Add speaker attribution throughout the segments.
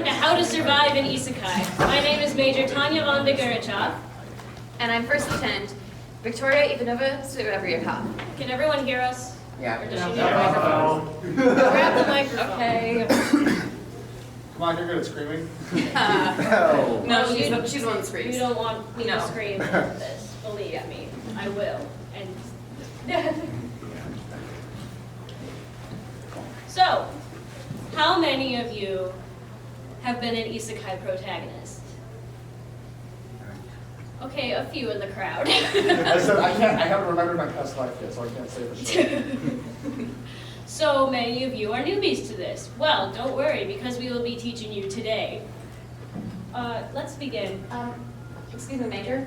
Speaker 1: Welcome to How to Survive in Isekai. My name is Major Tanya Visha.
Speaker 2: And I'm First Lieutenant Victoria Ivanova Suevriakov.
Speaker 1: Can everyone hear us?
Speaker 3: Yeah.
Speaker 1: Or does she need a microphone? Grab the microphone.
Speaker 2: Okay.
Speaker 4: Come on, you're good at screaming.
Speaker 2: No, she's the one that screams.
Speaker 1: You don't want me to scream at this. Believe me, I will. And so, how many of you have been an Isekai protagonist? Okay, a few in the crowd.
Speaker 4: I said I haven't remembered my past life yet, so I can't say for sure.
Speaker 1: So many of you are newbies to this. Well, don't worry, because we will be teaching you today. Let's begin.
Speaker 2: Excuse me, Major.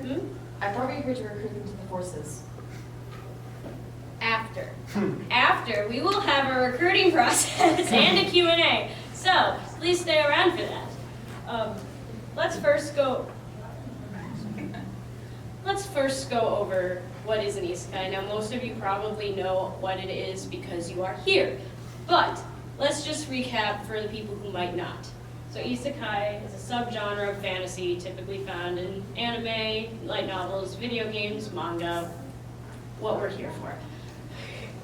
Speaker 2: I thought we were here to recruit into the forces.
Speaker 1: After, we will have a recruiting process and a Q&A. So, please stay around for that. Let's first go over what is an Isekai. Now, most of you probably know what it is because you are here. But, let's just recap for the people who might not. So, Isekai is a subgenre of fantasy typically found in anime, light novels, video games, manga, what we're here for.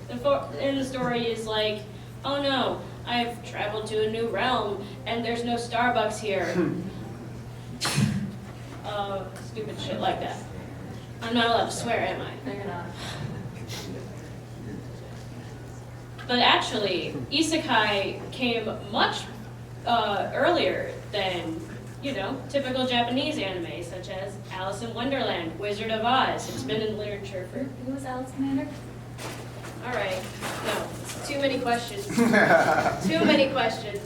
Speaker 1: And the story is like, oh no, I've traveled to a new realm and there's no Starbucks here. Stupid shit like that. I'm not allowed to swear, am I?
Speaker 2: No, you're not.
Speaker 1: But actually, Isekai came much earlier than, typical Japanese anime, such as Alice in Wonderland, Wizard of Oz. It's been in literature for...
Speaker 2: Who was Alice Commander?
Speaker 1: All right. No, it's too many questions. Too many questions.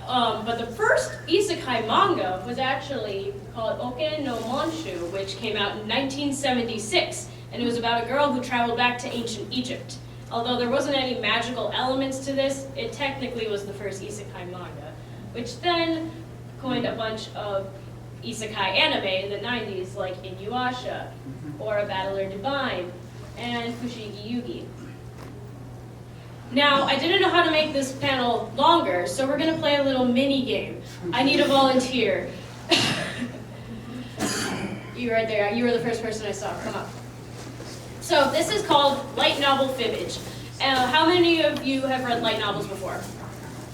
Speaker 1: But the first Isekai manga was actually called Oken no Monshu, which came out in 1976, and it was about a girl who traveled back to ancient Egypt. Although there wasn't any magical elements to this, it technically was the first Isekai manga, which then coined a bunch of Isekai anime in the 90s, like Inuyasha, or A Battler Divine, and Fushigi Yugi. Now, I didn't know how to make this panel longer, so we're going to play a little mini game. I need a volunteer. You right there. You were the first person I saw. Come up. So this is called light novel fibbage. How many of you have read light novels before?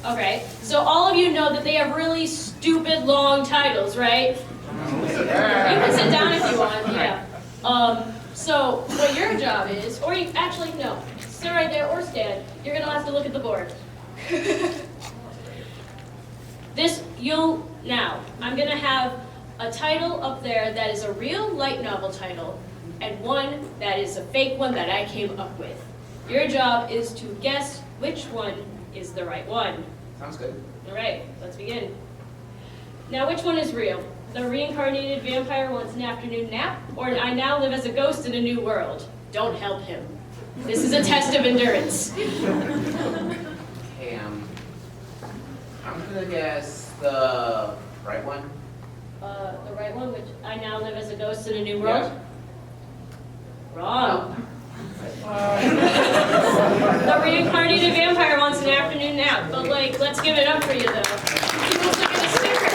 Speaker 1: Okay, so all of you know that they have really stupid long titles, right? You can sit down if you want, yeah. So what your job is, or you actually, no, sit right there or stand. You're gonna have to look at the board. I'm gonna have a title up there that is a real light novel title, and one that is a fake one that I came up with. Your job is to guess which one is the right one.
Speaker 3: Sounds good.
Speaker 1: All right, let's begin. Now, which one is real? The reincarnated vampire wants an afternoon nap, or I now live as a ghost in a new world? Don't help him. This is a test of endurance.
Speaker 3: Okay, I'm gonna guess the right one.
Speaker 1: The right one, which I now live as a ghost in a new world?
Speaker 3: Yeah.
Speaker 1: Wrong. The reincarnated vampire wants an afternoon nap, but let's give it up for you though. You also get a sticker.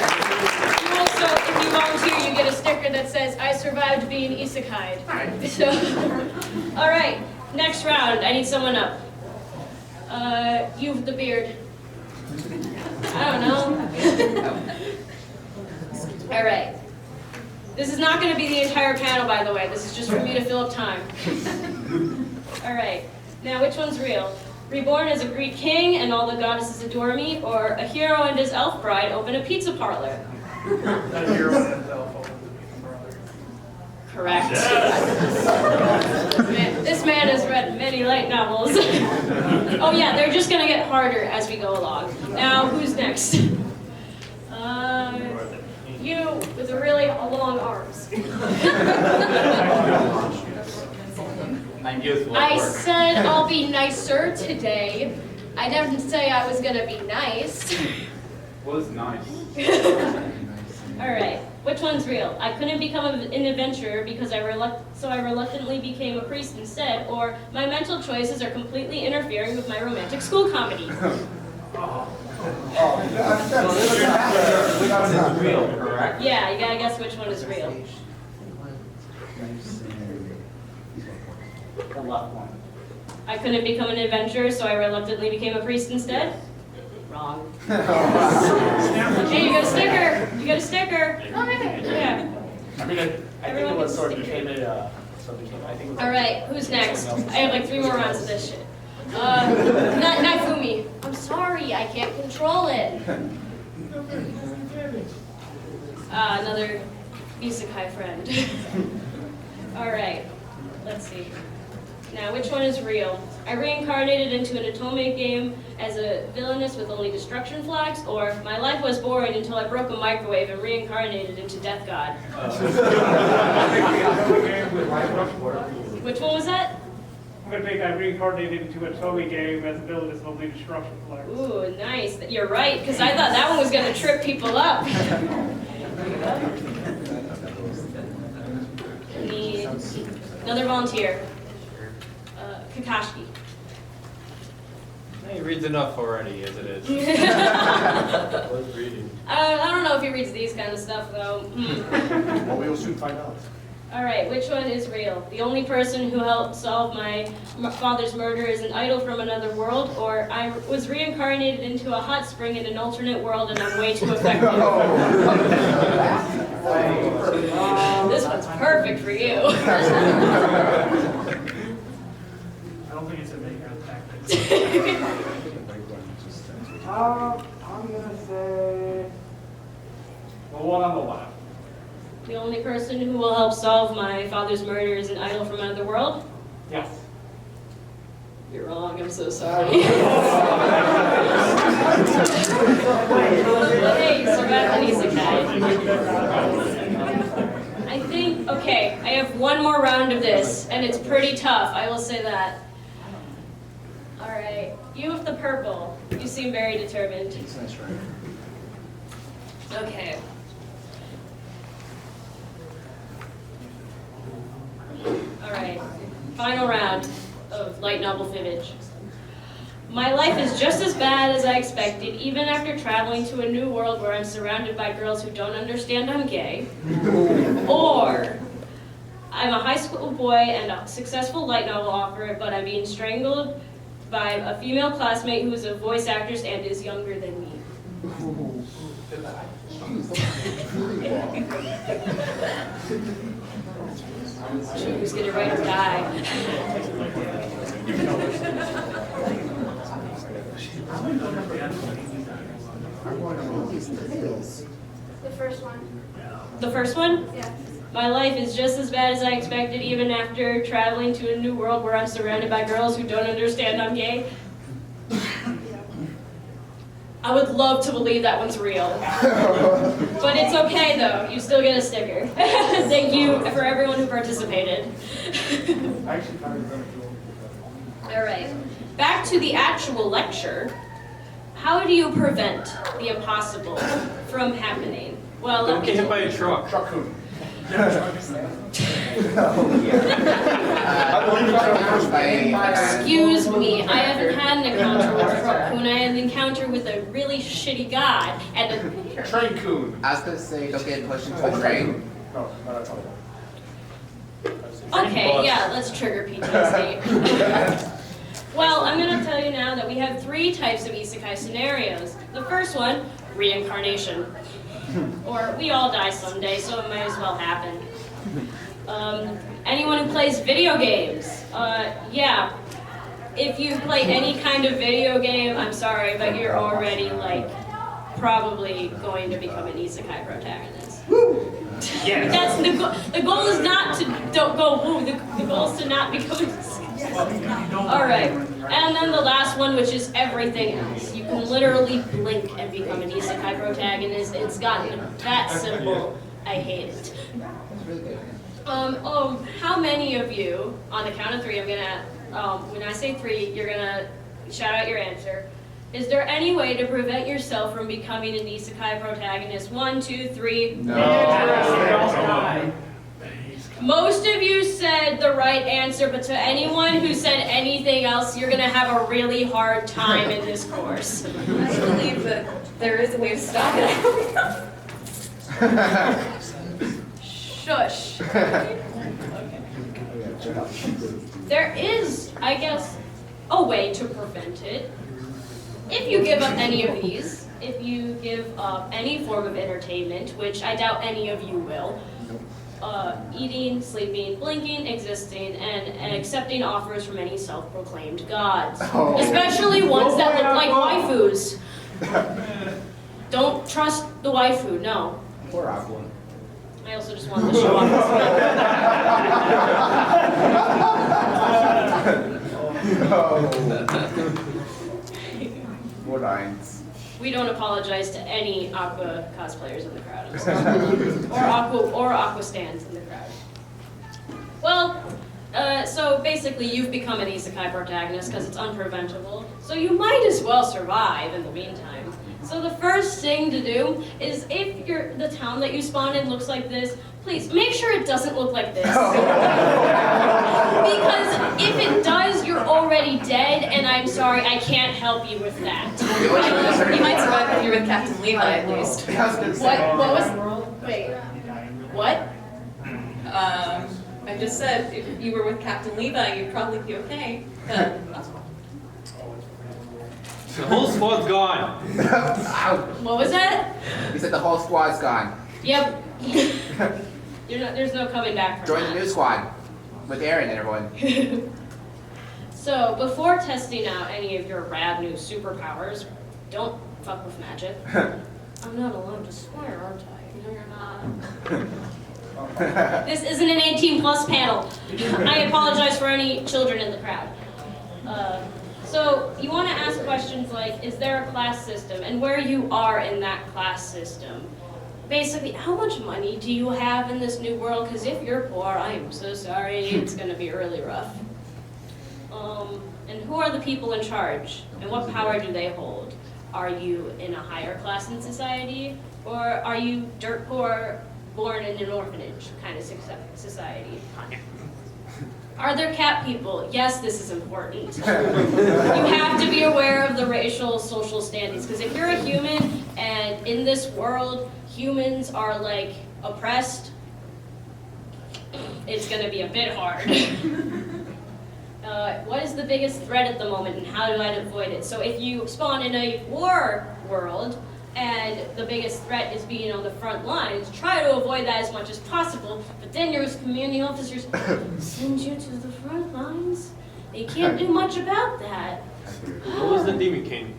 Speaker 1: You also, if you volunteer, you get a sticker that says, I survived being isekai'd.
Speaker 3: Alright.
Speaker 1: So, alright, next round, I need someone up. You with the beard. I don't know. Alright. This is not going to be the entire panel, by the way. This is just for me to fill up time. All right. Now, which one's real? Reborn as a Greek king and all the goddesses adore me, or a hero and his elf bride open a pizza parlor?
Speaker 4: A hero and his elf opens a pizza parlor.
Speaker 1: Correct. This man has read many light novels. Oh yeah, they're just going to get harder as we go along. Now, who's next? You with the really long arms. I said I'll be nicer today. I didn't say I was gonna be nice.
Speaker 5: Was nice.
Speaker 1: All right, which one's real? I couldn't become an adventurer because I reluctantly became a priest instead, or my mental choices are completely interfering with my romantic school comedy.
Speaker 6: It's real, correct?
Speaker 1: Yeah, you gotta guess which one is real.
Speaker 4: The left one.
Speaker 1: I couldn't become an adventurer, so I reluctantly became a priest instead. Wrong. Hey, you got a sticker! You got a sticker!
Speaker 2: Oh, okay.
Speaker 1: Yeah.
Speaker 4: I mean, I think
Speaker 1: Everyone
Speaker 4: it was
Speaker 1: gets
Speaker 4: sort of
Speaker 1: a
Speaker 4: became a, I think it was.
Speaker 1: Alright, who's next? I have like 3 more rounds of this shit. Not Fumi. I'm sorry, I can't control it. Another Isekai friend. Alright, let's see. Now, which one is real? I reincarnated into an Otome game as a villainess with only destruction flags, or my life was boring until I broke a microwave and reincarnated into Death God. Which one was that?
Speaker 7: I'm going to make I reincarnated into a Toei game as a villain as only destruction flags.
Speaker 1: Ooh, nice. You're right, because I thought that one was going to trip people up. Need another volunteer. Kakashi.
Speaker 6: He reads enough already, as it is.
Speaker 5: Was reading.
Speaker 1: I don't know if he reads these kind of stuff, though.
Speaker 4: Well, we will soon find out.
Speaker 1: All right, which one is real? The only person who helped solve my father's murder is an idol from another world, or I was reincarnated into a hot spring in an alternate world and I'm way too effective. This one's perfect for you.
Speaker 7: I don't think it's a maker of tactics.
Speaker 5: I'm gonna say the one on the left.
Speaker 1: The only person who will help solve my father's murder is an idol from another world?
Speaker 5: Yes.
Speaker 1: You're wrong, I'm so sorry. Hey, so back to Isekai. I think, okay, I have one more round of this, and it's pretty tough, I will say that. Alright, you with the purple, you seem very determined. Okay. Alright, final round of light novel fibbage. My life is just as bad as I expected, even after traveling to a new world where I'm surrounded by girls who don't understand I'm gay. Or, I'm a high school boy and a successful light novel author, but I'm being strangled by a female classmate who is a voice actress and is younger than me. Who's gonna write or die?
Speaker 2: The first one.
Speaker 1: The first one?
Speaker 2: Yeah.
Speaker 1: My life is just as bad as I expected, even after traveling to a new world where I'm surrounded by girls who don't understand I'm gay. I would love to believe that one's real. But it's okay though, you still get a sticker. Thank you for everyone who participated. All right, back to the actual lecture. How do you prevent the impossible from happening? Well,
Speaker 6: Don't get hit by a truck.
Speaker 4: Truck-kun.
Speaker 1: Excuse me, I haven't had an encounter with a truck-kun. I had an encounter with a really shitty god and a
Speaker 4: Train-kun.
Speaker 3: I was gonna say, don't get pushed into a train.
Speaker 4: No, that's all.
Speaker 1: Okay, yeah, let's trigger PTSD. Well, I'm going to tell you now that we have 3 types of isekai scenarios. The first one, reincarnation. Or we all die someday, so it might as well happen. Anyone who plays video games, yeah. If you play any kind of video game, I'm sorry, but you're already, like, probably going to become an isekai protagonist.
Speaker 7: Yes.
Speaker 1: That's the goal is not to don't go woo. The goal is to not become. All right, and then the last one, which is everything else. You can literally blink and become an isekai protagonist. It's gotten that simple. I hate it. How many of you, on the count of 3, I'm gonna, when I say 3, you're gonna shout out your answer. Is there any way to prevent yourself from becoming an isekai protagonist? 1, 2, 3.
Speaker 3: No.
Speaker 1: Most of you said the right answer, but to anyone who said anything else, you're gonna have a really hard time in this course.
Speaker 2: I believe that there is a way to stop it.
Speaker 1: Shush. There is, I guess, a way to prevent it. If you give up any of these, if you give up any form of entertainment, which I doubt any of you will, eating, sleeping, blinking, existing, and accepting offers from any self-proclaimed gods.
Speaker 4: Oh.
Speaker 1: Especially ones that look like waifus. Don't trust the waifu, no.
Speaker 3: Poor Aqua.
Speaker 1: I also just wanted to show off.
Speaker 3: Poor Lines.
Speaker 1: We don't apologize to any Aqua cosplayers in the crowd, I'm sorry. or Aqua stands in the crowd. Well, so basically you've become an Isekai protagonist because it's unpreventable, so you might as well survive in the meantime. So the first thing to do is if the town that you spawn in looks like this, please make sure it doesn't look like this. Because if it does, you're already dead, and I'm sorry, I can't help you with that.
Speaker 2: You might survive if you're with Captain Levi at least.
Speaker 1: What was, wait, what?
Speaker 2: I just said if you were with Captain Levi, you'd probably be okay. But
Speaker 6: The whole squad's gone.
Speaker 1: What was that?
Speaker 3: He said the whole squad's gone.
Speaker 1: Yep. There's no coming back from
Speaker 3: Join
Speaker 1: that.
Speaker 3: the new squad with Aaron and everyone.
Speaker 1: So, before testing out any of your rad new superpowers, don't fuck with magic. I'm not allowed to swear, aren't I? No, you're not. This isn't an 18+ panel. I apologize for any children in the crowd. So, you want to ask questions like, is there a class system, and where you are in that class system? Basically, how much money do you have in this new world? Because if you're poor, I am so sorry, it's going to be really rough. And who are the people in charge? And what power do they hold? Are you in a higher class in society? Or are you dirt poor, born in an orphanage kind of society? Are there cat people? Yes, this is important. You have to be aware of the racial, social standings. Because if you're a human and in this world, humans are like oppressed, it's going to be a bit hard. What is the biggest threat at the moment and how do I avoid it? So if you spawn in a war world and the biggest threat is being on the front lines, try to avoid that as much as possible, but then your commanding officers send you to the front lines. They can't do much about that.
Speaker 6: What was the Demon King?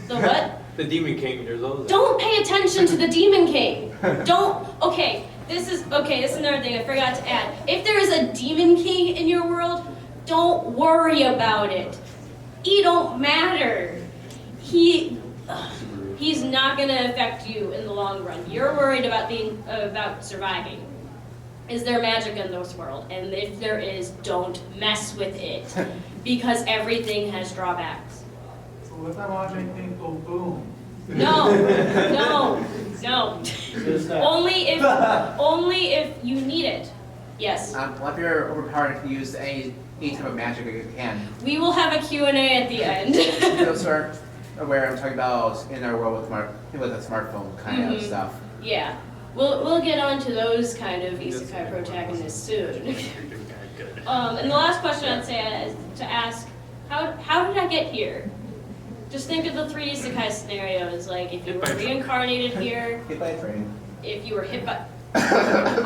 Speaker 1: The what?
Speaker 6: The Demon King, there's those.
Speaker 1: Don't pay attention to the Demon King. Okay, this is another thing I forgot to add. If there is a Demon King in your world, don't worry about it. He don't matter. He's not gonna affect you in the long run. You're worried about surviving. Is there magic in this world? And if there is, don't mess with it. Because everything has drawbacks.
Speaker 5: So if I watch anything go boom.
Speaker 1: No. Only if you need it. Yes.
Speaker 3: Well, if you're overpowered to use any type of magic you can.
Speaker 1: We will have a Q&A at the end.
Speaker 3: Those are where I'm talking about in our world with a smartphone kind of stuff.
Speaker 1: Yeah. We'll get on to those kind of Isekai protagonists soon. And the last question I'd say is to ask, how did I get here? Just think of the 3 Isekai scenarios, like if you were reincarnated here,
Speaker 3: Hit by a train.
Speaker 1: if you were hit by...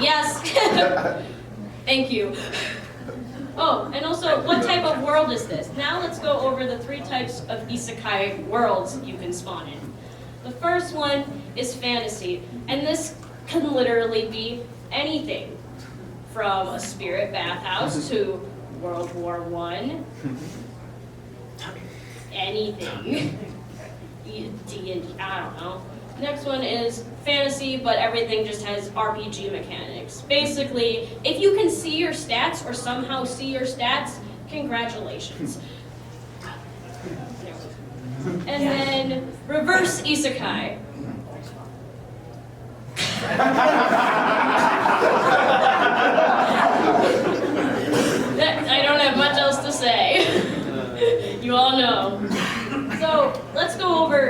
Speaker 1: Yes! Thank you. Oh, and also, what type of world is this? Now let's go over the 3 types of Isekai worlds you can spawn in. The first one is fantasy, and this can literally be anything. From a spirit bathhouse to World War I. Anything. D&D, I don't know. Next one is fantasy, but everything just has RPG mechanics. Basically, if you can see your stats or somehow see your stats, congratulations. And then reverse Isekai.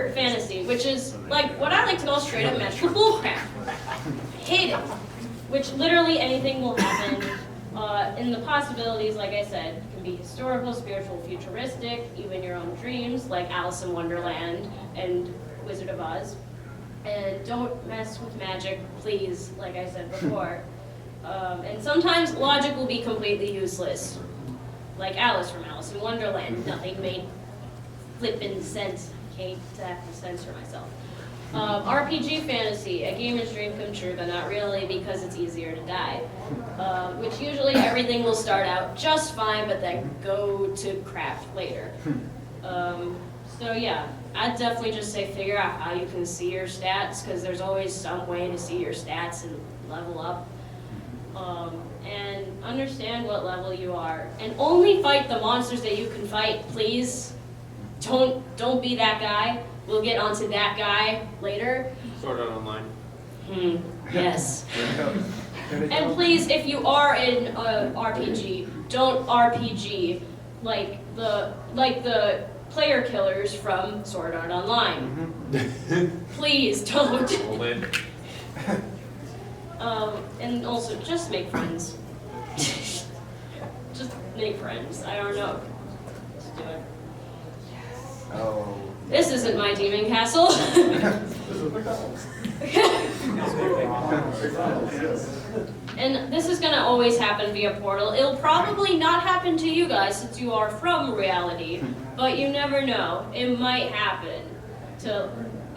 Speaker 1: for fantasy, which is like what I like to call straight up mental bullcrap. Hate it. Which literally anything will happen. And the possibilities, like I said, can be historical, spiritual, futuristic, even your own dreams, like Alice in Wonderland and Wizard of Oz. And don't mess with magic, please, like I said before. And sometimes logic will be completely useless. Like Alice from Alice in Wonderland. Nothing made flippin' sense. I can't exactly censor myself. RPG fantasy, a gamer's dream come true, but not really because it's easier to die. Which usually everything will start out just fine, but then go to crap later. So yeah, I'd definitely just say figure out how you can see your stats, because there's always some way to see your stats and level up. And understand what level you are. And only fight the monsters that you can fight, please. Don't be that guy. We'll get onto that guy later.
Speaker 6: Sword Art Online.
Speaker 1: Yes. And please, if you are in RPG, don't RPG like the player killers from Sword Art Online. Please don't. And also, just make friends. Just make friends. I don't know. Just do it.
Speaker 3: Oh.
Speaker 1: This isn't my demon castle. And this is gonna always happen via portal. It'll probably not happen to you guys since you are from reality, but you never know. It might happen.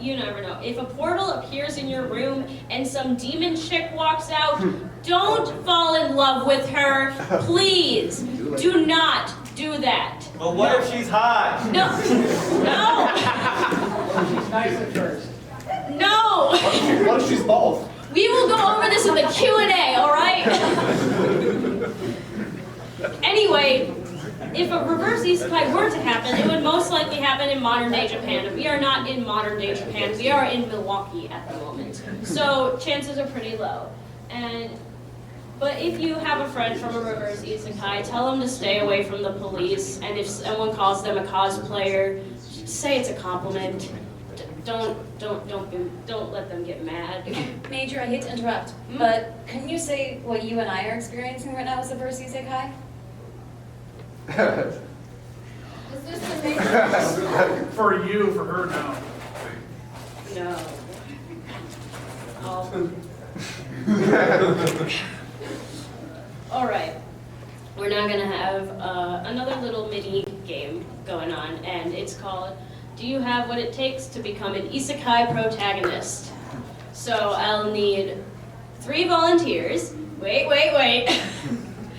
Speaker 1: You never know. If a portal appears in your room and some demon chick walks out, don't fall in love with her. Please, do not do that.
Speaker 8: But what if she's hot?
Speaker 1: No. No.
Speaker 7: She's nice at first.
Speaker 1: No.
Speaker 4: What if she's both?
Speaker 1: We will go over this in the Q&A, all right? Anyway, if a reverse isekai were to happen, it would most likely happen in modern-day Japan. And we are not in modern-day Japan. We are in Milwaukee at the moment. So chances are pretty low. But if you have a friend from a reverse isekai, tell them to stay away from the police. And if someone calls them a cosplayer, say it's a compliment. Don't let them get mad.
Speaker 2: Major, I hate to interrupt, but can you say what you and I are experiencing right now as a verse isekai?
Speaker 9: Is this the major?
Speaker 7: For you, for her, no.
Speaker 1: No. All right. We're now gonna have another little mini game going on, and it's called Do You Have What It Takes to Become an Isekai Protagonist? So I'll need 3 volunteers. Wait.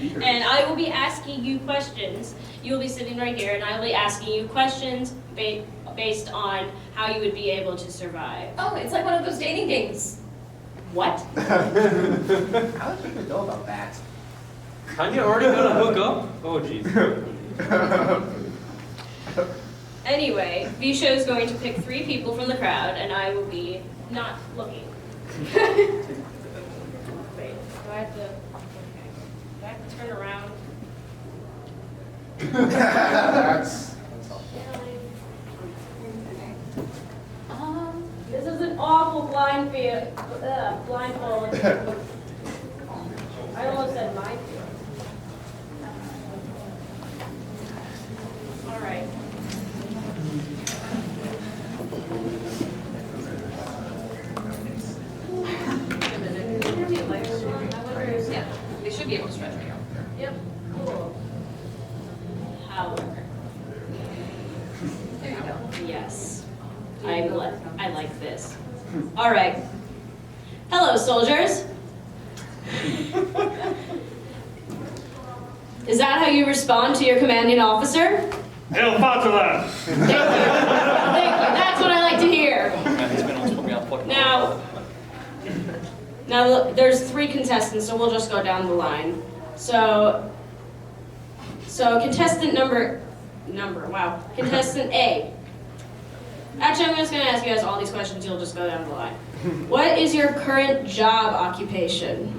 Speaker 1: And I will be asking you questions. You will be sitting right here, and I will be asking you questions based on how you would be able to survive.
Speaker 2: Oh, it's like one of those dating games.
Speaker 1: What?
Speaker 3: How did you even know about that?
Speaker 6: Tanya already gonna hook up? Oh, jeez.
Speaker 1: Anyway, Visha is going to pick 3 people from the crowd, and I will be not looking. Wait, do I have to turn around?
Speaker 4: That's
Speaker 1: This is an awful blindfold. I almost said minefield. All right.
Speaker 2: Yeah, they should be able to stretch me out.
Speaker 1: Yep. Cool. However,
Speaker 2: There you go.
Speaker 1: yes, I like this. All right. Hello, soldiers. Is that how you respond to your commanding officer?
Speaker 7: El Fatula!
Speaker 1: Thank you. That's what I like to hear. Now look, there's 3 contestants, so we'll just go down the line. So contestant contestant A. Actually, I'm just gonna ask you guys all these questions, you'll just go down the line. What is your current job occupation?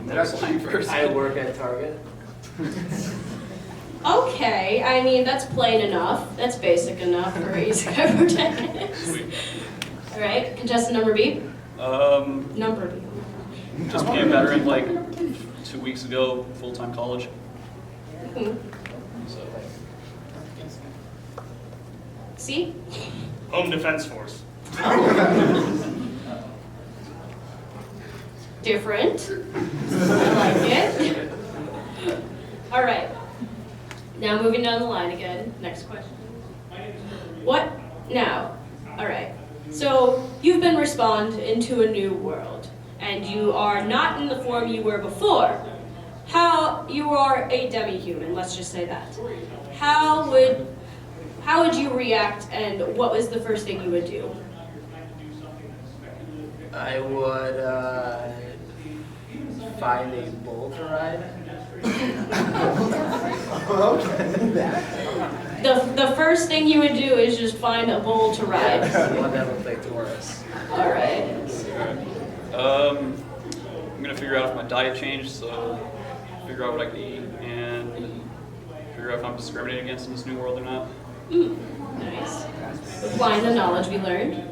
Speaker 8: That's first. I work at Target.
Speaker 1: Okay, I mean, that's plain enough. That's basic enough for isekai protagonist. Alright, contestant number B? Number B.
Speaker 8: Just became a veteran like 2 weeks ago, full-time college.
Speaker 1: Mhm.
Speaker 8: So,
Speaker 1: C?
Speaker 5: Home Defense Force.
Speaker 1: Different. I like it. Alright. Now moving down the line again. Next question. What now? Alright. So you've been respawned into a new world, and you are not in the form you were before. How you are a demi-human, let's just say that. How would you react, and what was the first thing you would do?
Speaker 10: I would find a bull to ride.
Speaker 1: The first thing you would do is just find a bull to ride.
Speaker 10: One that looks like Taurus.
Speaker 1: All right.
Speaker 8: I'm gonna figure out if my diet changed, so figure out what I can eat and figure out if I'm discriminated against in this new world or not.
Speaker 1: Nice. Applying the knowledge we learned.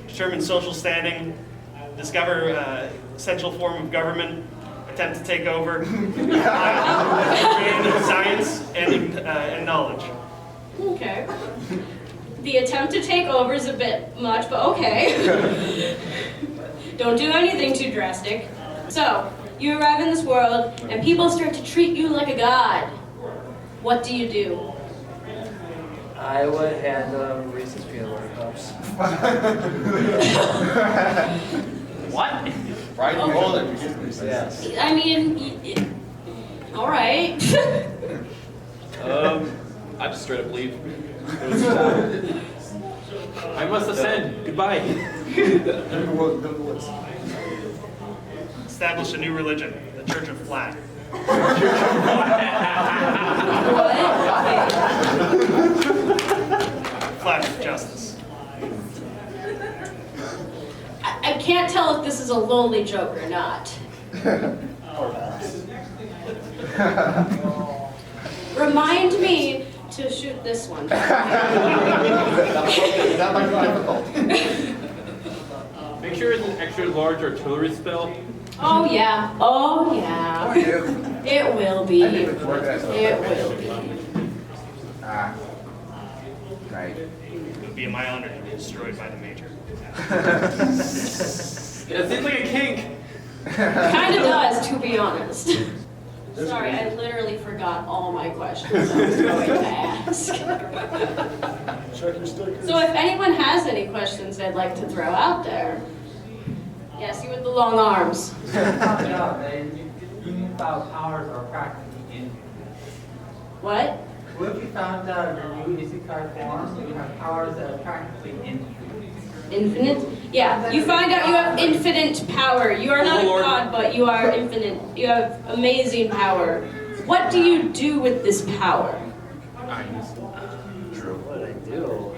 Speaker 5: Determine social standing. Discover essential form of government. Attempt to take over. In science and knowledge.
Speaker 1: Okay. The attempt to take over is a bit much, but okay. Don't do anything too drastic. So, you arrive in this world, and people start to treat you like a god. What do you do?
Speaker 10: I would hand them Reese's peanut butter cups.
Speaker 6: What?
Speaker 3: Right, you hold it.
Speaker 10: Yes.
Speaker 1: I mean, all right.
Speaker 8: I just straight up leave.
Speaker 6: I must ascend. Goodbye.
Speaker 5: Establish a new religion, the Church of Flat. Flat with justice.
Speaker 1: I can't tell if this is a lowly joke or not. Remind me to shoot this one.
Speaker 4: That might be difficult.
Speaker 6: Make sure it's an extra large artillery spell.
Speaker 1: Oh yeah. Oh yeah. It will be.
Speaker 3: I think it's worth it.
Speaker 1: It will be.
Speaker 3: Right.
Speaker 5: It would be my honor to be destroyed by the Major.
Speaker 6: Yeah, it seems like a kink.
Speaker 1: Kind of does, to be honest. Sorry, I literally forgot all my questions I was going to ask. So if anyone has any questions they'd like to throw out there. Yes, you with the long arms.
Speaker 11: Union style powers are practically infinite.
Speaker 1: What?
Speaker 11: What if you found out your new Isekai form, you have powers that are practically infinite?
Speaker 1: Infinite? Yeah, you find out you have infinite power. You are not a god, but you are infinite. You have amazing power. What do you do with this power?
Speaker 10: What I do?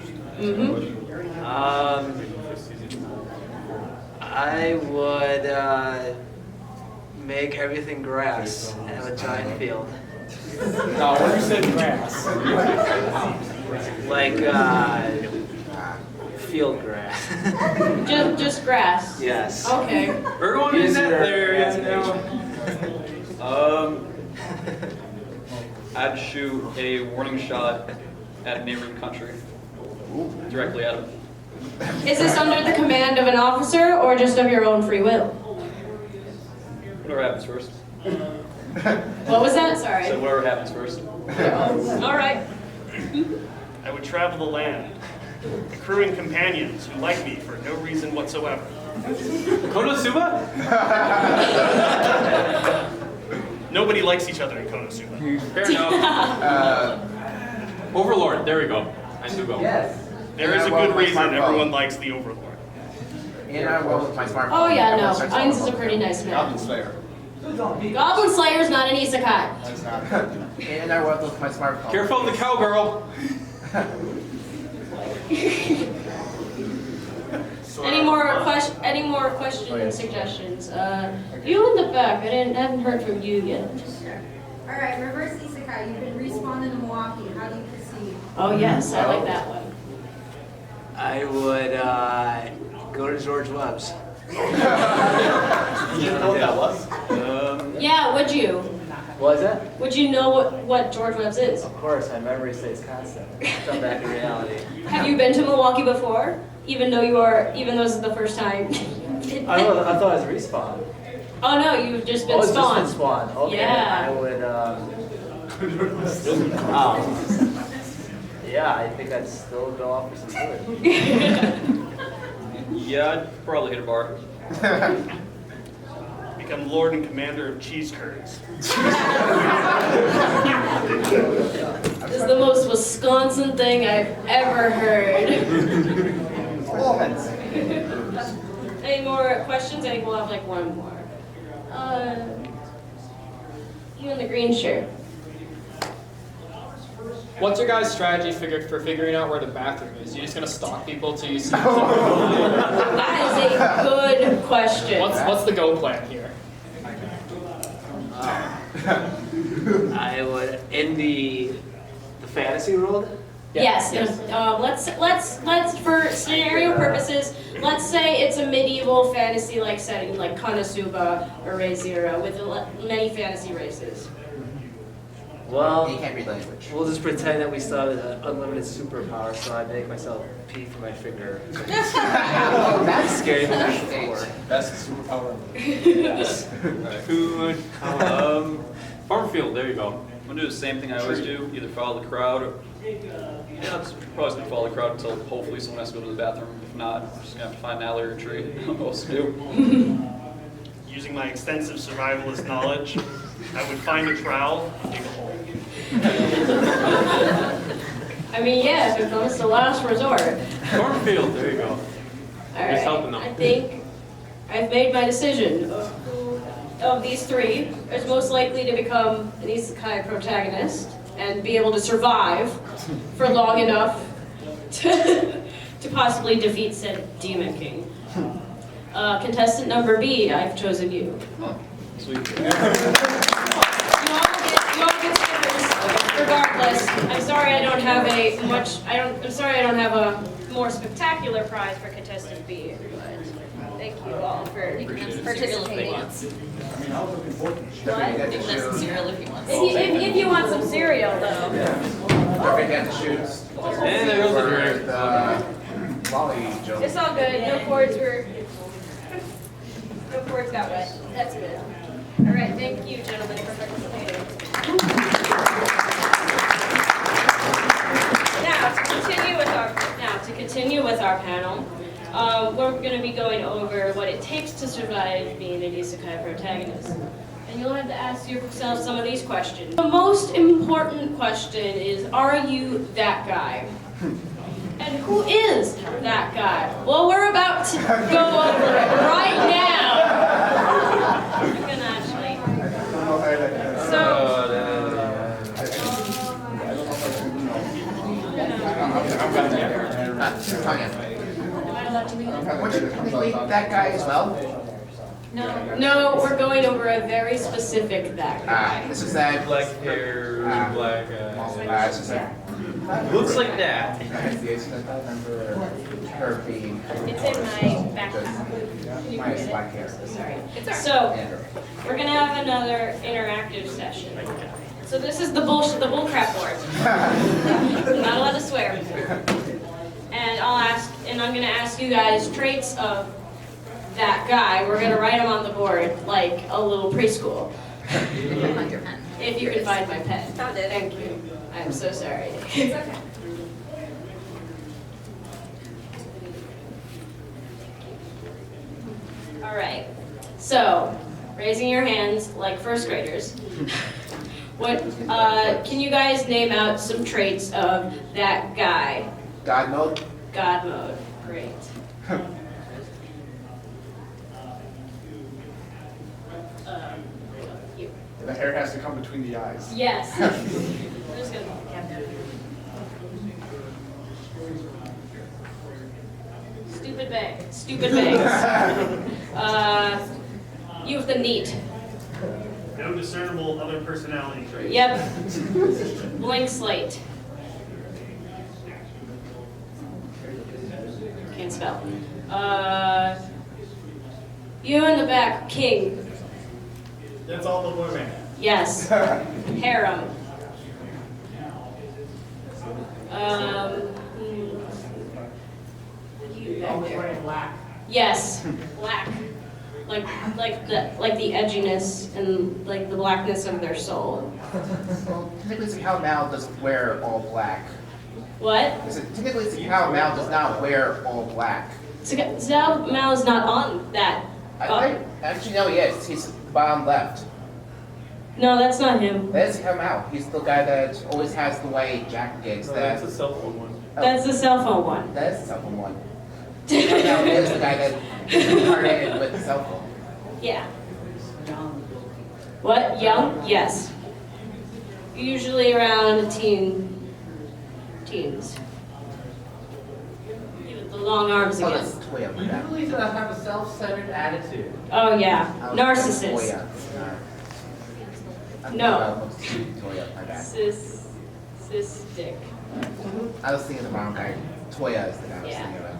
Speaker 10: I would make everything grass and have a giant field.
Speaker 4: No, when you said grass.
Speaker 10: Like, field grass.
Speaker 1: Just grass.
Speaker 10: Yes.
Speaker 1: Okay.
Speaker 6: We're going in that area now.
Speaker 8: I'd shoot a warning shot at a neighboring country. Directly at him.
Speaker 1: Is this under the command of an officer or just of your own free will?
Speaker 8: Whatever happens first.
Speaker 1: What was that? Sorry.
Speaker 8: So whatever happens first.
Speaker 1: All right.
Speaker 5: I would travel the land, accruing companions who like me for no reason whatsoever.
Speaker 6: Konosuba?
Speaker 5: Nobody likes each other in Konosuba.
Speaker 6: Fair enough. Overlord, there we go. I do go.
Speaker 11: Yes.
Speaker 5: There is a good reason everyone likes the Overlord.
Speaker 3: In our world with my smartphone.
Speaker 1: Oh yeah,
Speaker 3: everyone
Speaker 1: no.
Speaker 3: starts
Speaker 1: Ainz is
Speaker 3: talking
Speaker 1: a pretty nice
Speaker 4: Goblin
Speaker 1: man.
Speaker 4: Slayer.
Speaker 1: Goblin Slayer's not an isekai.
Speaker 4: That's not.
Speaker 3: about- In our world with my smartphone.
Speaker 6: Careful of the cowgirl.
Speaker 1: Any more questions and suggestions? You in the back. Haven't heard from you yet.
Speaker 9: Sure. All right, reverse Isekai. You've been respawned in Milwaukee. How do you proceed?
Speaker 1: Oh yes, I like that one.
Speaker 10: I would go to George Webb's.
Speaker 4: You know what that was?
Speaker 1: Yeah, would you?
Speaker 10: What was that?
Speaker 1: Would you know what George Webb's is?
Speaker 10: Of course, my memory stays constant. Come back in reality.
Speaker 1: Have you been to Milwaukee before? Even though this is the first time.
Speaker 10: I thought it was respawn.
Speaker 1: Oh no, you've just been
Speaker 10: Oh, it's
Speaker 1: spawned.
Speaker 10: just been spawned. Okay,
Speaker 1: Yeah.
Speaker 10: I would. Yeah, I think I'd still go off for some food.
Speaker 8: Yeah, I'd probably hit a bar.
Speaker 5: Become Lord and Commander of Cheese Curds.
Speaker 1: This is the most Wisconsin thing I've ever heard. Any more questions? I think we'll have like one more. You in the green shirt.
Speaker 12: What's your guys' strategy for figuring out where the bathroom is? You just gonna stalk people till you see?
Speaker 1: That is a good question.
Speaker 12: What's the go plan here?
Speaker 10: I would in the fantasy world.
Speaker 1: Yes. Let's for scenario purposes, let's say it's a medieval fantasy like setting like Konosuba or Re:Zero with many fantasy races.
Speaker 10: Well,
Speaker 3: You can't read language.
Speaker 10: we'll just pretend that we still have an unlimited superpower, so I make myself pee from my finger. That's scary movie before.
Speaker 4: Best superpower.
Speaker 8: Food. Farm field, there you go. I'm gonna do the same thing I always do, either follow the crowd or... Yeah, I'm probably gonna follow the crowd until hopefully someone has to go to the bathroom. If not, I'm just gonna have to find an alley or a tree. I don't know what else to do.
Speaker 5: Using my extensive survivalist knowledge, I would find a trowel and dig a hole.
Speaker 1: I mean, yeah, if it comes to last resort.
Speaker 6: Cornfield, there you go.
Speaker 1: All
Speaker 6: Just helping them.
Speaker 1: I think I've made my decision of who of these three is most likely to become an Isekai protagonist and be able to survive for long enough to possibly defeat said Demon King. Contestant number B, I've chosen you.
Speaker 8: Sweet.
Speaker 1: You all get stickers, regardless. I'm sorry I don't have a more spectacular prize for contestant B, but thank you all for participating.
Speaker 4: I mean, I was looking forward to
Speaker 1: What?
Speaker 3: If
Speaker 1: If you want some cereal, though.
Speaker 3: Don't forget the shoes.
Speaker 6: And there goes the drink.
Speaker 3: Molly joke.
Speaker 1: It's all good. No cords got wet. That's good. All right. Thank you, gentlemen, for participating. Now to continue with our panel, we're going to be going over what it takes to survive being an Isekai protagonist. And you'll have to ask yourself some of these questions. The most important question is, are you that guy? And who is that guy? Well, we're about to go over it right now. I'm gonna actually.
Speaker 3: Tanya,
Speaker 1: Am I allowed to read it?
Speaker 3: would you complete that guy as well?
Speaker 1: No, we're going over a very specific that guy.
Speaker 3: This is that
Speaker 6: Black hair, black
Speaker 3: this is that.
Speaker 6: looks like that.
Speaker 3: Her being.
Speaker 1: It's in my backpack. Can you
Speaker 3: My
Speaker 1: read it?
Speaker 3: black hair.
Speaker 1: Sorry. So, we're gonna have another interactive session. So this is the bullcrap board. I'm not allowed to swear. And I'm gonna ask you guys traits of that guy. We're gonna write them on the board like a little preschool.
Speaker 9: You can find your pen.
Speaker 1: If you can find my pen.
Speaker 9: Found it.
Speaker 1: Thank you. I'm so sorry.
Speaker 9: It's okay.
Speaker 1: All right. So, raising your hands like first graders. What? Can you guys name out some traits of that guy?
Speaker 3: God mode.
Speaker 1: God mode. Great. You.
Speaker 4: The hair has to come between the eyes.
Speaker 1: Yes. I'm just gonna. Stupid Stupid bangs. You have the neat.
Speaker 5: No discernible other personality traits.
Speaker 1: Yep. Blank slate. Can't spell. You in the back, king.
Speaker 7: That's all the boy band.
Speaker 1: Yes. Harem. You back
Speaker 11: Always
Speaker 1: there.
Speaker 11: wearing black.
Speaker 1: Yes, black. Like the edginess and like the blackness of their soul.
Speaker 3: Well, technically, Sakao Mao doesn't wear all black.
Speaker 1: What?
Speaker 3: Technically, Sakao Mao does not wear all black.
Speaker 1: Zhao Mao is not on that.
Speaker 3: Actually, no, he is. He's the bottom left.
Speaker 1: No, that's not him.
Speaker 3: That's Sakao Mao. He's the guy that always has the white jackets.
Speaker 10: That's a cell phone one.
Speaker 1: That's the cell phone one.
Speaker 3: That is the cell phone one. Sakao Mao is the guy that incarnated with the cell phone.
Speaker 1: Yeah. What? Young? Yes. Usually around teens. The long arms
Speaker 3: Oh,
Speaker 1: again.
Speaker 3: that's Toya. my bad.
Speaker 11: Usually have a self-centered attitude.
Speaker 1: Oh yeah.
Speaker 3: I was
Speaker 1: Narcissist.
Speaker 3: Toya.
Speaker 1: No.
Speaker 3: Toya, my bad.
Speaker 1: Cystic.
Speaker 3: I was thinking the wrong guy. Toya is the guy I was
Speaker 1: Yeah.
Speaker 3: thinking about.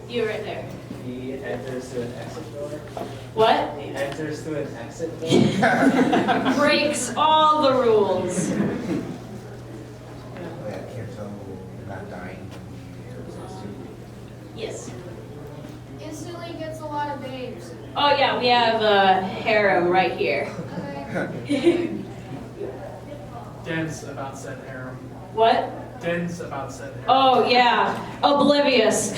Speaker 1: You right there.
Speaker 10: He enters through an exit door.
Speaker 1: What?
Speaker 10: He enters through an exit door.
Speaker 1: Breaks all the rules.
Speaker 3: Oh yeah, Kirito not dying.
Speaker 1: Yes.
Speaker 9: Instantly gets a lot of babes.
Speaker 1: Oh yeah, we have a harem right here.
Speaker 7: Dense about said harem.
Speaker 1: What?
Speaker 7: Dense about said harem.
Speaker 1: Oh yeah, oblivious.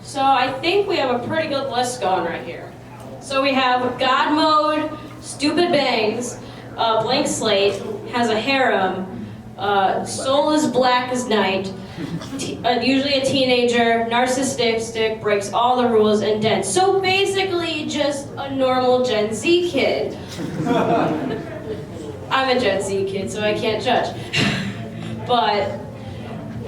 Speaker 1: So I think we have a pretty good list going right here. So we have God Mode, Stupid Bangs, Blank Slate, has a harem, Soul is Black as Night, usually a teenager, narcissistic, breaks all the rules, and dense. So basically just a normal Gen Z kid. I'm a Gen Z kid, so I can't judge. But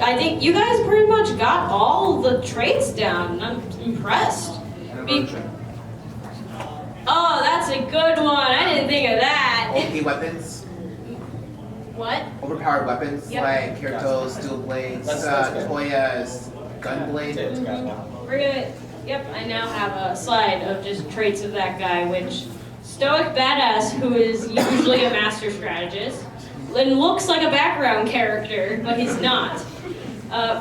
Speaker 1: I think you guys pretty much got all the traits down. I'm impressed. Oh, that's a good one. I didn't think of that.
Speaker 3: OP weapons.
Speaker 1: What?
Speaker 3: Overpowered weapons
Speaker 1: Yep.
Speaker 3: like Kirito's dual blades,
Speaker 10: That's good.
Speaker 3: Toya's gun blade.
Speaker 1: We're gonna, yep, I now have a slide of just traits of that guy, which stoic badass who is usually a master strategist and looks like a background character, but he's not.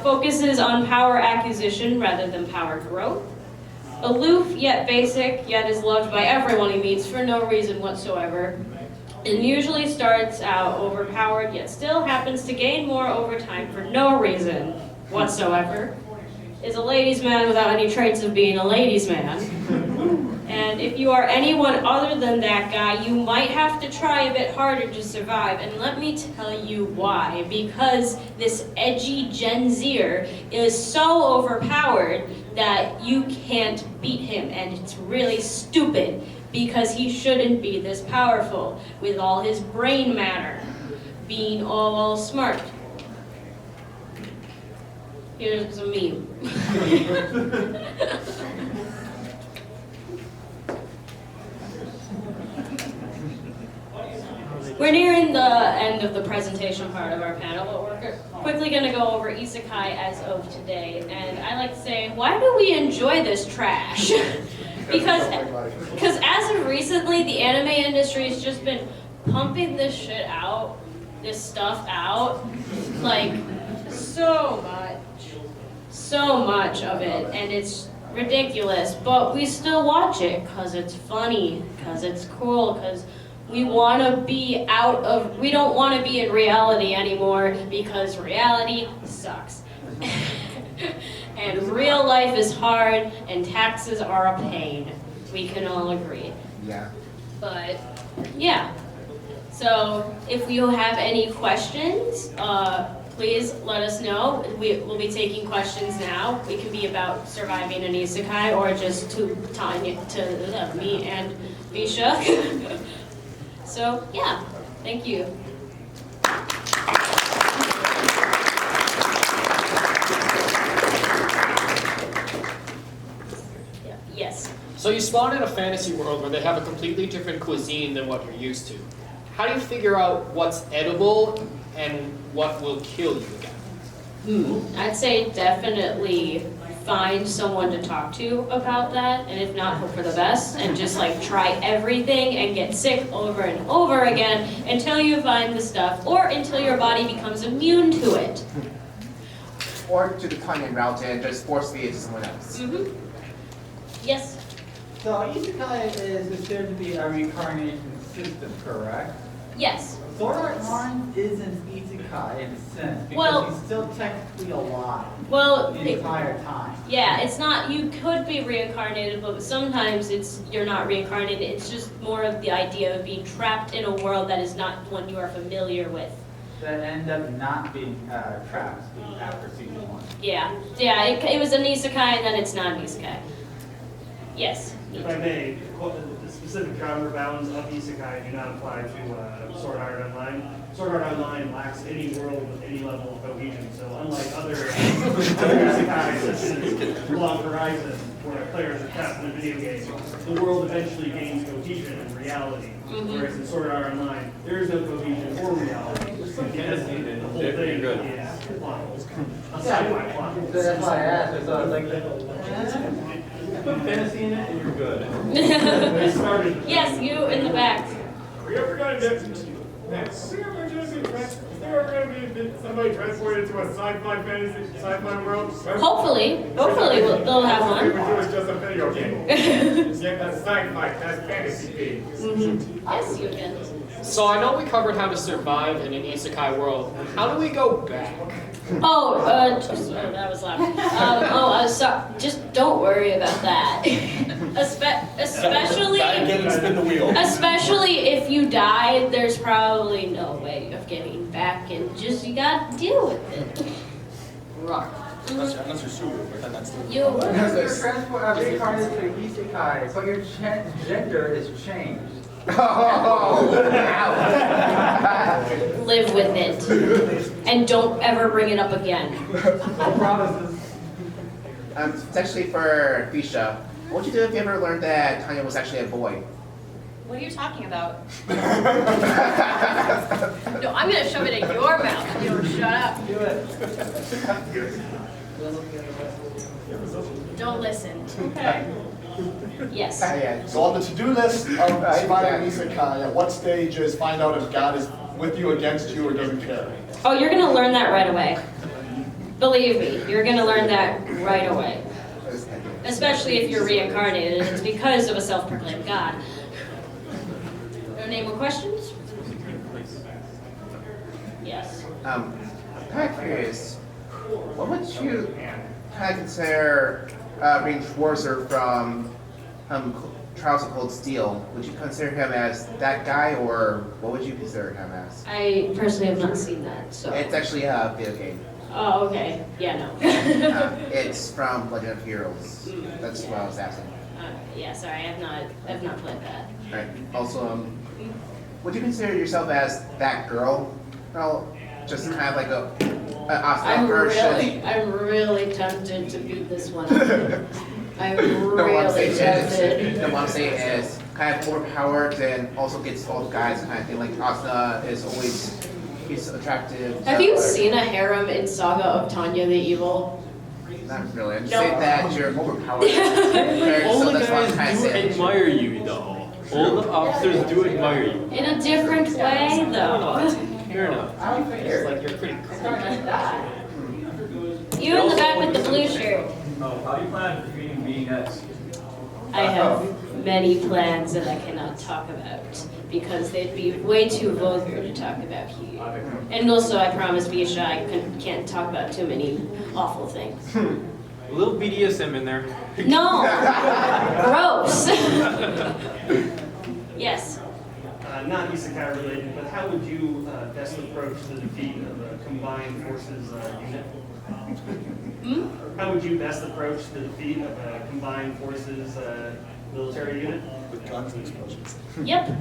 Speaker 1: Focuses on power acquisition rather than power growth. Aloof yet basic, yet is loved by everyone he meets for no reason whatsoever. And usually starts out overpowered, yet still happens to gain more over time for no reason whatsoever. Is a ladies' man without any traits of being a ladies' man. And if you are anyone other than that guy, you might have to try a bit harder to survive. And let me tell you why. Because this edgy Gen Zer is so overpowered that you can't beat him. And it's really stupid because he shouldn't be this powerful with all his brain matter being all smart. Here's a meme. We're nearing the end of the presentation part of our panel, but we're quickly going to go over Isekai as of today. And I like to say, why do we enjoy this trash? Because as of recently, the anime industry has just been pumping this shit out, this stuff out, like so much of it, and it's ridiculous. But we still watch it because it's funny, because it's cool, because we want to be we don't want to be in reality anymore because reality sucks. And real life is hard and taxes are a pain. We can all agree.
Speaker 3: Yeah.
Speaker 1: But yeah. So if you have any questions, please let us know. We'll be taking questions now. It can be about surviving an isekai or just to Tanya, to me and Visha. So yeah, thank you.
Speaker 12: So you spawn in a fantasy world where they have a completely different cuisine than what you're used to. How do you figure out what's edible and what will kill you again?
Speaker 1: I'd say definitely find someone to talk to about that, and if not, hope for the best, and just like try everything and get sick over and over again until you find the stuff, or until your body becomes immune to it.
Speaker 3: Or to the Tanya route and just force feed it to someone else.
Speaker 1: Yes?
Speaker 11: So Isekai is considered to be a reincarnation system, correct?
Speaker 1: Yes.
Speaker 11: Sword Art Online isn't Isekai in a sense, because
Speaker 1: Well-
Speaker 11: he's still technically alive
Speaker 1: Well,
Speaker 11: the entire time.
Speaker 1: yeah, it's not, you could be reincarnated, but sometimes you're not reincarnated, it's just more of the idea of being trapped in a world that is not one you are familiar with.
Speaker 11: That end up not being trapped after season 1.
Speaker 1: Yeah, it was an isekai and then it's not an isekai. Yes.
Speaker 5: If I may, the specific genre bounds of Isekai do not apply to Sword Art Online. Sword Art Online lacks any world with any level of cohesion, so unlike other Isekai such as Long Horizon, where players are trapped in a video game, the world eventually gains cohesion and reality. Whereas in Sword Art Online, there is no cohesion or reality. Because the whole thing is plot. A sci-fi plot.
Speaker 11: So that's why I asked, because I was like, put fantasy in it and you're good.
Speaker 5: They started.
Speaker 1: Yes, you in the back.
Speaker 13: Are we ever going to get next? Is there ever going to be somebody transported to a sci-fi world?
Speaker 1: Hopefully they'll have
Speaker 13: All we
Speaker 1: one.
Speaker 13: would do is just a video game. Get that sci-fi, that fantasy game.
Speaker 1: Yes, you can.
Speaker 12: So I know we covered how to survive in an isekai world. How do we go back?
Speaker 1: That was loud. So just don't worry about that. Especially,
Speaker 4: spin the wheel.
Speaker 1: especially if you die, there's probably no way of getting back, and just you gotta deal with it.
Speaker 12: Right.
Speaker 4: Unless you're super, then that's the...
Speaker 1: You.
Speaker 11: You're reincarnated to Isekai, but your gender is changed.
Speaker 1: Live with it, and don't ever bring it up again.
Speaker 11: No promises.
Speaker 3: It's actually for Visha. What would you do if you ever learned that Tanya was actually a boy?
Speaker 2: What are you talking about?
Speaker 1: No, I'm gonna shove it in your mouth. You don't shut up.
Speaker 11: Do it.
Speaker 1: Don't listen. Okay. Yes.
Speaker 3: Yeah.
Speaker 4: So on the to-do list of surviving Isekai, at what stage is find out if God is with you, against you, or doesn't care?
Speaker 1: Oh, you're gonna learn that right away. Believe me, you're gonna learn that right away. Especially if you're reincarnated, and it's because of a self-proclaimed God. Any more questions? Yes.
Speaker 3: I'm kind of curious. What would you kind of consider being Schwarzer from Trials of Cold Steel? Would you consider him as that guy, or what would you consider him as?
Speaker 1: I personally have not seen that, so.
Speaker 3: It's actually a video game.
Speaker 1: Oh, okay. Yeah, no.
Speaker 3: It's from Legend of Heroes. That's what I was asking.
Speaker 1: Yeah, sorry, I have not played that.
Speaker 3: Right. Also, would you consider yourself as that girl? Well, just kind of like an awesome version.
Speaker 1: I'm really tempted to beat this one. I'm
Speaker 3: No, what I'm
Speaker 1: really tempted.
Speaker 3: saying is kind of overpowered and also gets all the guys kind of thing. Like Asuna is always he's attractive.
Speaker 1: Have you seen a harem in Saga of Tanya the Evil?
Speaker 3: Not really. I'm just
Speaker 1: No.
Speaker 3: saying that you're overpowered. Compared,
Speaker 6: All
Speaker 3: so
Speaker 6: the
Speaker 3: that's what I'm
Speaker 6: guys
Speaker 3: kind of
Speaker 6: do
Speaker 3: saying.
Speaker 6: admire you, though. All the officers do admire you.
Speaker 1: In a different way, though.
Speaker 6: Fair enough.
Speaker 12: It's like you're pretty cool.
Speaker 1: You in the back with the blue shirt.
Speaker 10: Oh, how do you plan on defeating BS?
Speaker 1: I have many plans that I cannot talk about because they'd be way too vulgar to talk about here. And also, I promise Visha I can't talk about too many awful things.
Speaker 6: A little BDSM in there.
Speaker 1: No! Gross! Yes.
Speaker 5: Not Isekai related, but how would you best approach the defeat of a combined forces unit? How would you best approach the defeat of a combined forces military unit?
Speaker 4: With guns and explosions.
Speaker 1: Yep.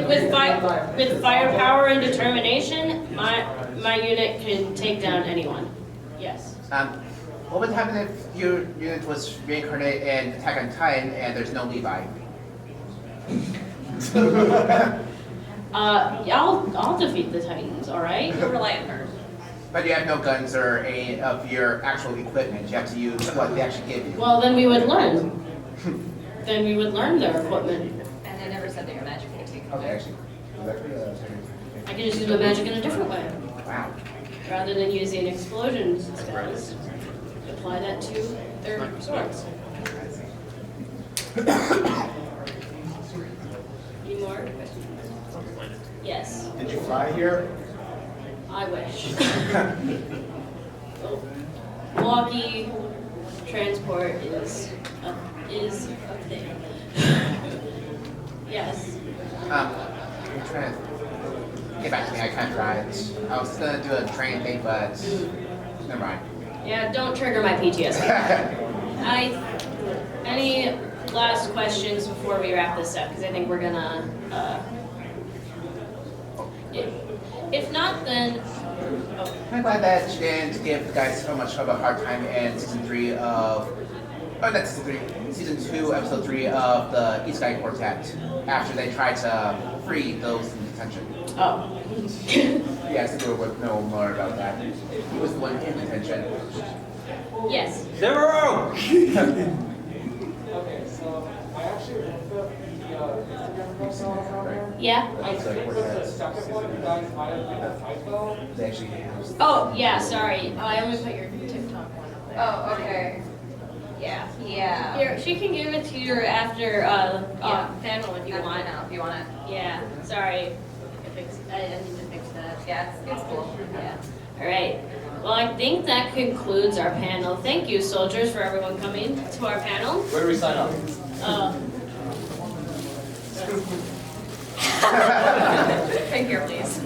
Speaker 1: With firepower and determination, my unit can take down anyone. Yes.
Speaker 3: Well, What would happen if your unit was reincarnated in Attack on Titan and there's no Levi?
Speaker 1: I'll defeat the Titans, alright?
Speaker 2: Don't rely on her.
Speaker 3: But you have no guns or any of your actual equipment. You have to use what they actually give you.
Speaker 1: Well, then we would learn. Then we would learn their equipment.
Speaker 2: And they never said that your magic would take
Speaker 3: Okay, actually.
Speaker 1: I can just use my magic in a different way.
Speaker 3: Wow.
Speaker 1: Rather than using explosion spells, apply that to their swords. Any more questions? Yes,
Speaker 4: Did you fly here?
Speaker 1: I wish. Milwaukee transport is a thing. Yes.
Speaker 3: I'm trying to get back to me. I can't drive. I was gonna do a train thing, but never mind.
Speaker 1: Yeah, don't trigger my PTSD. Any last questions before we wrap this up? Because I think we're gonna. If not, then. Oh.
Speaker 3: I'm glad that you didn't give the guys so much of a hard time in season 3 of. Oh, not season 3. Season 2, episode 3 of the Isekai Quartet. After they tried to free those in detention.
Speaker 1: Oh.
Speaker 3: Yes, we would know more about that. He was the one in detention.
Speaker 1: Yes.
Speaker 6: Zero!
Speaker 11: Okay, so I actually looked up the Instagram profile from there.
Speaker 1: Yeah.
Speaker 11: I think the second one, you guys might have made a typo.
Speaker 3: They actually have.
Speaker 1: Oh, yeah, sorry. I only put your TikTok one up there.
Speaker 2: Oh, okay.
Speaker 1: Yeah.
Speaker 2: Yeah.
Speaker 1: Here, she can give it to you after panel if you want.
Speaker 2: If you want it.
Speaker 1: Yeah, sorry. I need to fix that.
Speaker 2: Yeah, it's cool.
Speaker 1: Yeah. All right. Well, I think that concludes our panel. Thank you, soldiers, for everyone coming to our panel.
Speaker 4: Where do we sign up?
Speaker 2: Right here, please.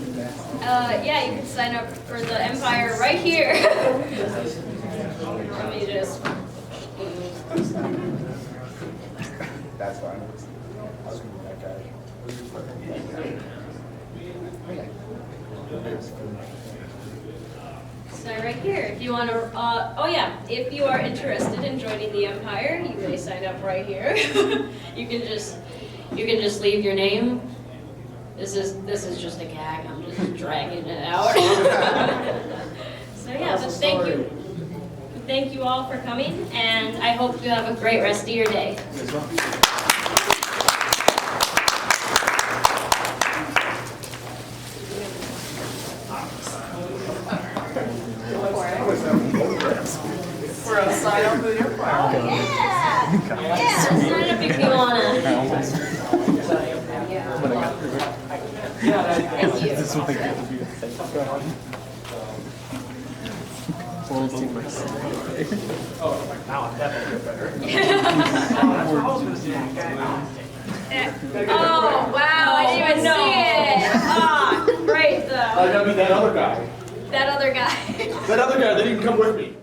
Speaker 1: Yeah, you can sign up for the Empire right here. Let me just.
Speaker 3: That's fine. I was gonna be that guy.
Speaker 1: So right here, if you want to, if you are interested in joining the Empire, you may sign up right here. you can just leave your name. This is just a gag. I'm just dragging it out. So yeah, but thank you all for coming, and I hope you have a great rest of your day.
Speaker 11: For a sign up with your file.
Speaker 1: Yeah, sign up if you wanna. Thank you.
Speaker 11: Now I'm definitely better.
Speaker 1: Oh wow, I didn't even see it. Ah, great though.
Speaker 4: I gotta be that other guy.
Speaker 1: That other guy.
Speaker 4: That other guy, they didn't come with me.